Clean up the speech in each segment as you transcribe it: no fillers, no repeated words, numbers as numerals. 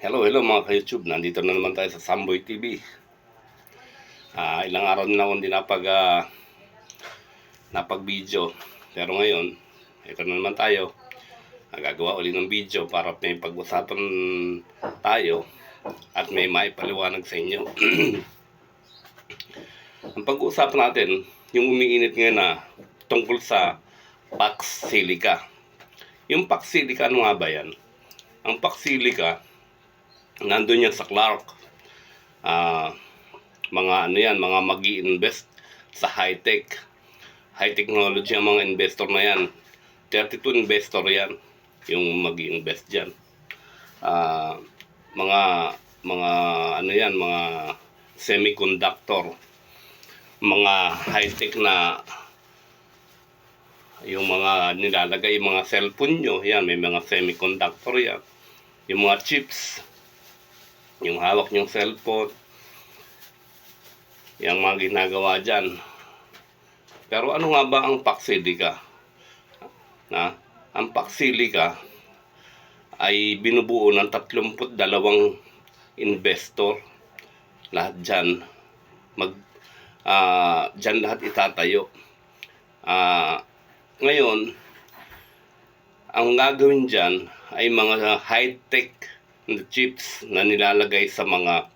Hello mga ka-YouTube. Nandito na naman tayo sa Samboy TV. Ilang araw na akong hindi napag-video. Pero ngayon, ito na naman tayo. Gagawa ulit ng video para may pag-usapan tayo at may maipaliwanag sa inyo. Ang pag-uusapan natin, yung umiinit ngayon na tungkol sa Pax Silica. Yung Pax Silica, ano nga ba yan? Ang Pax Silica, nandun yan sa Clark. Mga mag-i-invest sa high-tech. High technology ang mga investor na yan. 32 investor yan yung mag-i-invest dyan. Mga semiconductor, mga high-tech na yung mga nilalagay, yung mga cellphone nyo, yan, may mga semiconductor yan. Yung mga chips, yung hawak nyong cellphone, yung mga ginagawa dyan. Pero ano nga ba ang Pax Silica? Ang Pax Silica ay binubuo ng 32 investor. Lahat dyan, dyan lahat itatayo. Ngayon, ang gagawin dyan ay mga high-tech na chips na nilalagay sa mga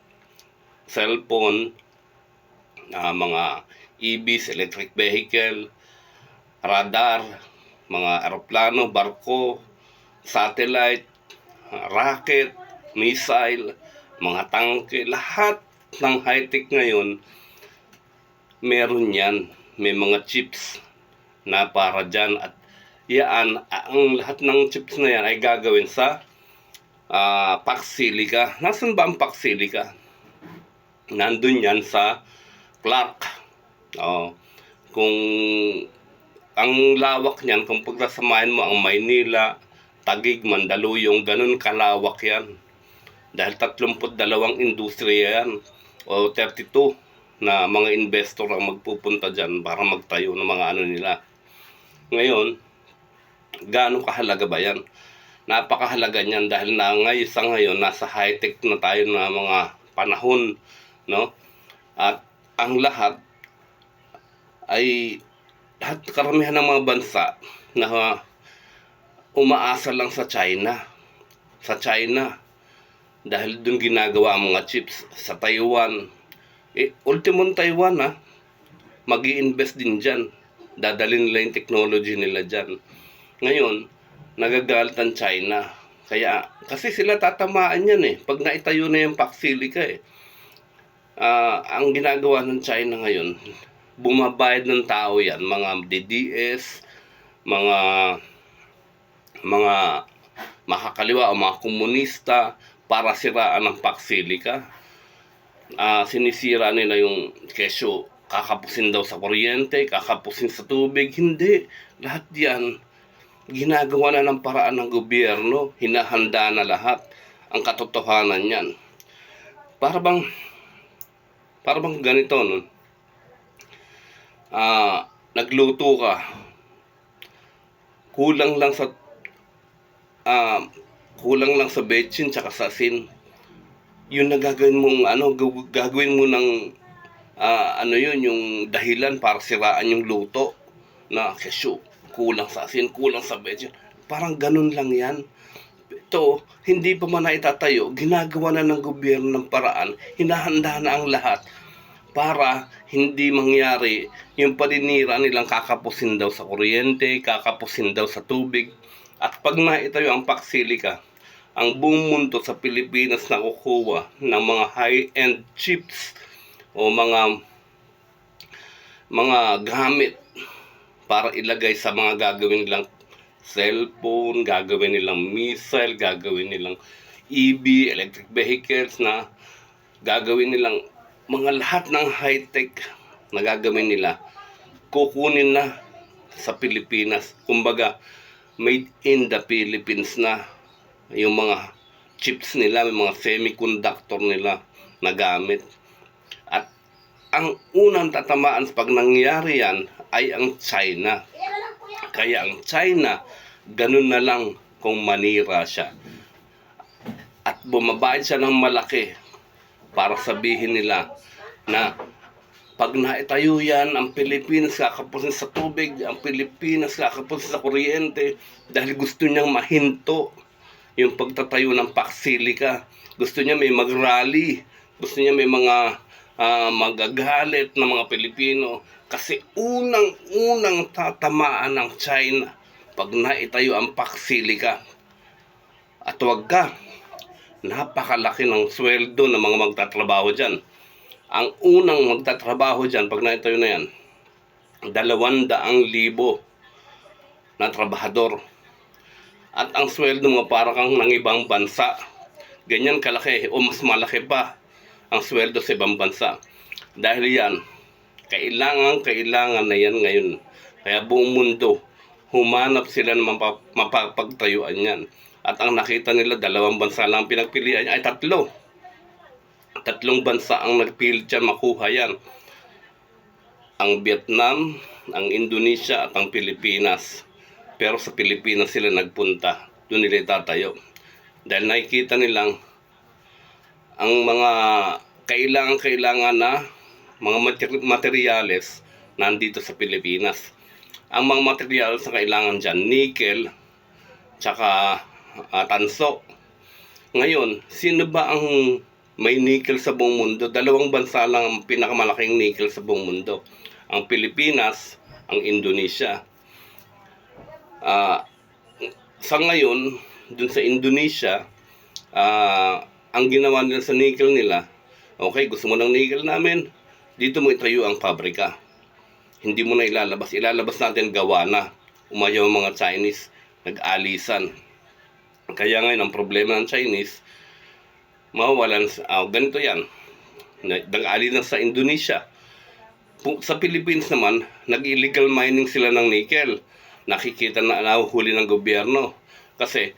cellphone, mga EVs, electric vehicle, radar, mga aeroplano, barko, satellite, rocket, missile, mga tangke, lahat ng high-tech ngayon, meron yan. May mga chips na para dyan at yan, ang lahat ng chips na yan ay gagawin sa Pax Silica. Nasaan ba ang Pax Silica? Nandun yan sa Clark. Kung ang lawak niyan, kung pagkasamahin mo ang Maynila, Taguig, Mandaluyong, ganun kalawak yan. Dahil 32 industriya yan o 32 na mga investor ang magpupunta dyan para magtayo ng mga ano nila. Ngayon, gaano kahalaga ba yan? Napakahalaga niyan dahil na ngayon nasa high-tech na tayo na mga panahon, no? At ang lahat karamihan ng mga bansa na umaasa lang sa China. Sa China. Dahil doon ginagawa ang mga chips. Sa Taiwan. Ultimong Taiwan, mag-i-invest din dyan. Dadalhin nila yung technology nila dyan. Ngayon, nagagalit ang China. Kasi sila tatamaan yan pag naitayo na yung Pax Silica ang ginagawa ng China ngayon, bumabayad ng tao yan, mga DDS, mga makakaliwa o mga komunista para siraan ng Pax Silica. Sinisira nila yung kesyo, kakapusin daw sa kuryente, kakapusin sa tubig. Hindi, lahat yan ginagawa na ng paraan ng gobyerno, hinahanda na lahat ang katotohanan yan. Para bang ganito, no? Nagluto ka, kulang lang sa betsin tsaka sa asin. Yun na gagawin mong gagawin mo ng yung dahilan para siraan yung luto na kesyo. Kulang sa asin, kulang sa betsin. Parang ganun lang yan. Ito, hindi pa man naitatayo, ginagawa na ng gobyerno ng paraan, hinahanda na ang lahat para hindi mangyari yung paninira nilang kakapusin daw sa kuryente, kakapusin daw sa tubig. At pag naitayo ang Pax Silica, ang buong mundo sa Pilipinas na kukuha ng mga high-end chips o mga gamit para ilagay sa mga gagawin nilang cellphone, gagawin nilang missile, gagawin nilang EV, electric vehicles, na gagawin nilang mga lahat ng high-tech na gagawin nila, kukunin na sa Pilipinas. Kumbaga, made in the Philippines na yung mga chips nila, may mga semiconductor nila na gamit. At ang unang tatamaan pag nangyari yan ay ang China. Kaya ang China, ganun na lang kung manira siya. At bumabayad siya ng malaki para sabihin nila na pag naitayo yan, ang Pilipinas kakapusin sa tubig, ang Pilipinas kakapusin sa kuryente, dahil gusto niyang mahinto yung pagtatayo ng Paxilica. Gusto niya may mag-rally, gusto niya may mga magagalit ng mga Pilipino, kasi unang tatamaan ng China pag naitayo ang Paxilica. At wag ka, napakalaki ng sweldo ng mga magtatrabaho dyan. Ang unang magtatrabaho dyan, pag naitayo na yan, 200,000 na trabahador. At ang sweldo mo para kang ng ibang bansa. Ganyan kalaki o mas malaki pa ang sweldo sa ibang bansa. Dahil yan, kailangan na yan ngayon. Kaya buong mundo, humanap sila ng mapapagtayuan yan. At ang nakita nila, 2 bansa lang pinagpilian, ay 3. 3 bansa ang nagpilit dyan makuha yan. Ang Vietnam, ang Indonesia at ang Pilipinas. Pero sa Pilipinas sila nagpunta. Doon nila itatayo. Dahil nakikita nilang ang mga kailangan na mga materyales nandito sa Pilipinas. Ang mga materyales na kailangan dyan, nickel, tsaka tanso. Ngayon, sino ba ang may nickel sa buong mundo? 2 bansa lang ang pinakamalaking nickel sa buong mundo. Ang Pilipinas, ang Indonesia. Sa ngayon, dun sa Indonesia, ang ginawa nila sa nickel nila, okay, gusto mo ng nickel namin, dito mo itayo ang pabrika. Hindi mo na ilalabas. Ilalabas natin gawa na. Umayaw ang mga Chinese, nag-alisan. Kaya ngayon, ang problema ng Chinese, mawawalan, ganito yan, nag-alisan sa Indonesia. Sa Philippines naman, nag-illegal mining sila ng nickel. Nakikita na nahuhuli ng gobyerno. Kasi,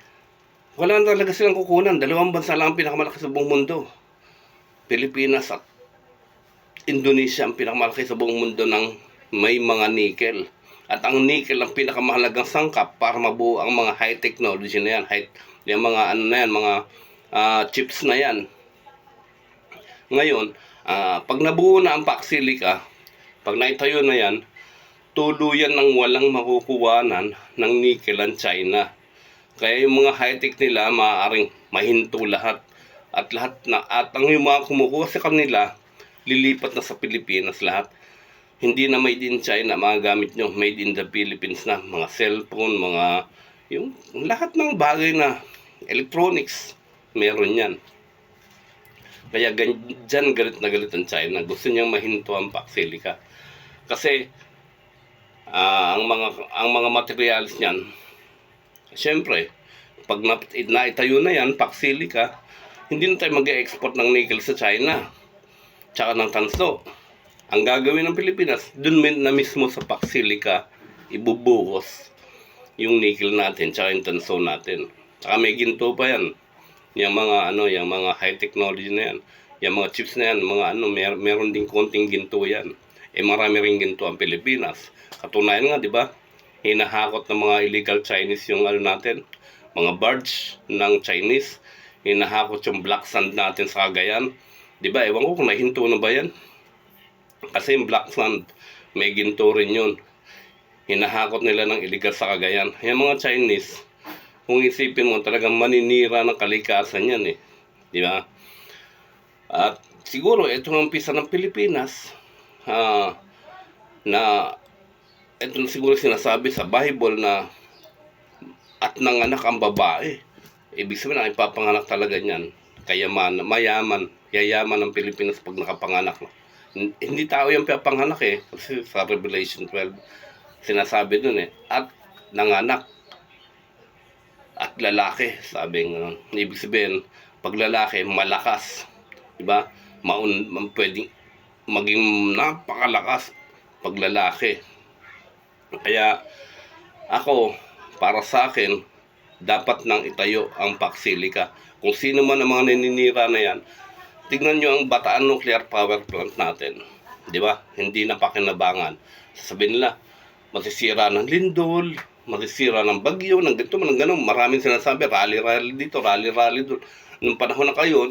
wala na talaga silang kukunan. 2 bansa lang ang pinakamalaki sa buong mundo. Pilipinas at Indonesia ang pinakamalaki sa buong mundo ng may mga nickel. At ang nickel ang pinakamahalagang sangkap para mabuo ang mga high technology na yan. Yung mga mga chips na yan. Ngayon, pag nabuo na ang Paxilica, pag naitayo na yan, tuluyan ng walang makukuwanan ng nickel ang China. Kaya yung mga high-tech nila maaaring mahinto lahat. At ang yung mga kumukuha sa kanila, lilipat na sa Pilipinas lahat. Hindi na made in China, mga gamit nyo, made in the Philippines na. Mga cellphone, yung lahat ng bagay na electronics, meron yan. Kaya dyan galit na galit ang China. Gusto niyang mahinto ang Paxilica. Kasi, ang mga materials niyan, siyempre, pag naitayo na yan, Paxilica, hindi na tayo mag-export ng nickel sa China, tsaka ng tanso. Ang gagawin ng Pilipinas, dun na mismo sa Paxilica, ibubuhos yung nickel natin, tsaka yung tanso natin. Tsaka may ginto pa yan. Yung mga high technology na yan. Yung mga chips na yan, meron din konting ginto yan. Marami ring ginto ang Pilipinas. Katunayan nga, di ba? Hinahakot ng mga illegal Chinese yung natin, mga barge ng Chinese. Hinahakot yung black sand natin sa Cagayan. Di ba? Ewan ko kung nahinto na ba yan. Kasi yung black sand, may ginto rin yun. Hinahakot nila ng illegal sa Cagayan. Yung mga Chinese, kung isipin mo, talagang maninira ng kalikasan yan eh. Di ba? At siguro, ito ang umpisa ng Pilipinas, na ito na siguro sinasabi sa Bible na at nanganak ang babae. Ibig sabihin na ipapanganak talaga niyan. Yayaman ang Pilipinas pag nakapanganak. Hindi tao yung papanganak eh. Kasi sa Revelation 12, sinasabi dun eh. At nanganak. At lalaki, sabi nga. Ibig sabihin, pag lalaki, malakas. Diba? Pwedeng maging napakalakas pag lalaki. Kaya ako, para sa akin, dapat nang itayo ang Paxilica. Kung sino man ang mga naninira na yan, tignan nyo ang Bataan Nuclear Power Plant natin. Di ba? Hindi na pakinabangan. Sasabihin nila, masisira ng lindol, masisira ng bagyo, ng ganito, ng gano'n. Maraming sinasabi, rally-rally dito, rally-rally doon. Nung panahon na kayo,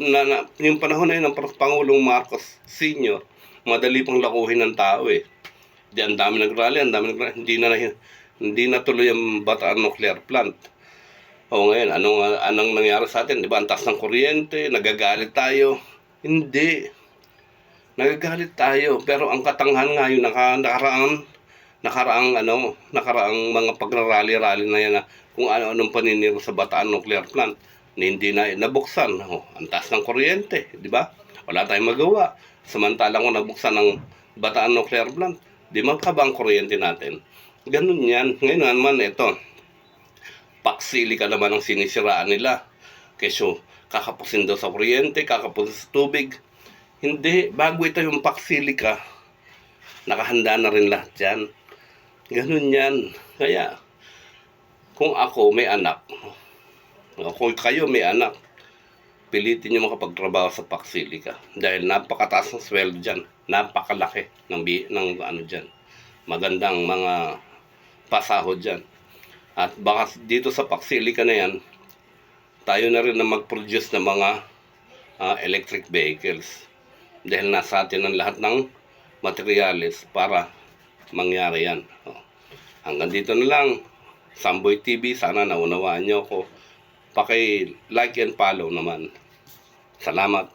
yung panahon na yun ng Pangulong Marcos Sr., madali pang lakuhin ng tao eh. Di ang dami nagrally, hindi na tuloy ang Bataan Nuclear Plant. O ngayon, anong nangyari sa atin? Di ba, ang taas ng kuryente, nagagalit tayo. Hindi. Nagagalit tayo, pero ang katanghan nga yung nakaraang mga pagrarally-rally na yan na kung ano-anong paniniro sa Bataan Nuclear Plant na hindi na nabuksan. Ang taas ng kuryente, di ba? Wala tayong magawa. Samantalang kung nabuksan ng Bataan Nuclear Plant, di magkaba ang kuryente natin. Ganun yan. Ngayon naman, ito, paksili ka naman ang sinisiraan nila. Kesyo, kakapusin daw sa kuryente, kakapusin sa tubig. Hindi, bago ito yung paksili ka, nakahanda na rin lahat yan. Ganun yan. Kaya, kung ako may anak, kung kayo may anak, pilitin nyo makapagtrabaho sa Paksilica. Dahil napakataas ng sweldo dyan. Napakalaki ng dyan. Magandang mga pasahod dyan. At baka dito sa Paksilica na yan, tayo na rin na mag-produce ng mga electric vehicles. Dahil nasa atin ang lahat ng materyales para mangyari yan. Hanggang dito na lang. Samboy TV, sana naunawaan nyo ako. Paki-like and follow naman. Salamat.